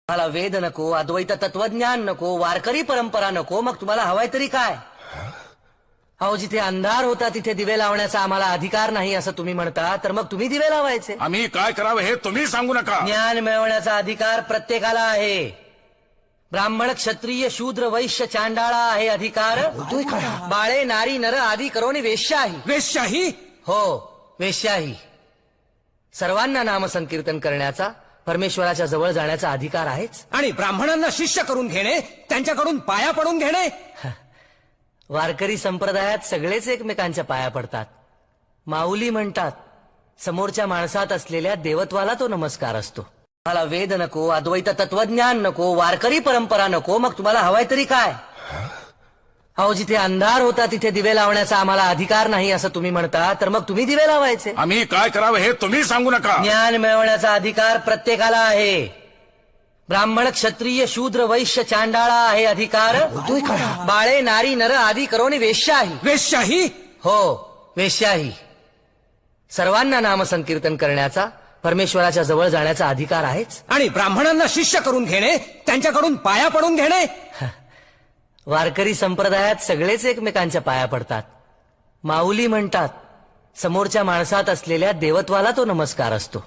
तुम्हाला वेद नको, अद्वैत तत्वज्ञान नको, वारकरी परंपरा नको, मग तुम्हाला हवाय तरी काय? अहो, जिथे अंधार होता तिथे दिवे लावण्याचा आम्हाला अधिकार नाही असं तुम्ही म्हणता, तर मग तुम्ही दिवे लावायचे. आम्ही काय करावं हे तुम्ही सांगू नका. ज्ञान मिळवण्याचा अधिकार प्रत्येकाला आहे. ब्राह्मण, क्षत्रिय, शूद्र, वैश्य, चांडाळा आहे अधिकार. बाळे, नारी, नर आदी करोनी वेश्याही. वेश्याही? हो, वेश्याही. सर्वांना नामसंकीर्तन करण्याचा, परमेश्वराच्या जवळ जाण्याचा अधिकार आहेच. आणि ब्राह्मणांना शिष्य करून घेणे, त्यांच्याकडून पाया पडून घेणे. वारकरी संप्रदायात सगळेच एकमेकांच्या पाया पडतात. माऊली म्हणतात, समोरच्या माणसात असलेल्या देवत्वाला तो नमस्कार असतो. तुम्हाला वेद नको, अद्वैत तत्वज्ञान नको, वारकरी परंपरा नको, मग तुम्हाला हवाय तरी काय? अहो, जिथे अंधार होता तिथे दिवे लावण्याचा आम्हाला अधिकार नाही असं तुम्ही म्हणता, तर मग तुम्ही दिवे लावायचे. आम्ही काय करावं हे तुम्ही सांगू नका. ज्ञान मिळवण्याचा अधिकार प्रत्येकाला आहे. ब्राह्मण, क्षत्रिय, शूद्र, वैश्य, चांडाळा आहे अधिकार. बाळे, नारी, नर आदी करोनी वेश्याही. वेश्याही? हो, वेश्याही. सर्वांना नामसंकीर्तन करण्याचा, परमेश्वराच्या जवळ जाण्याचा अधिकार आहेच. आणि ब्राह्मणांना शिष्य करून घेणे, त्यांच्याकडून पाया पडून घेणे. वारकरी संप्रदायात सगळेच एकमेकांच्या पाया पडतात. माऊली म्हणतात, समोरच्या माणसात असलेल्या देवत्वाला तो नमस्कार असतो.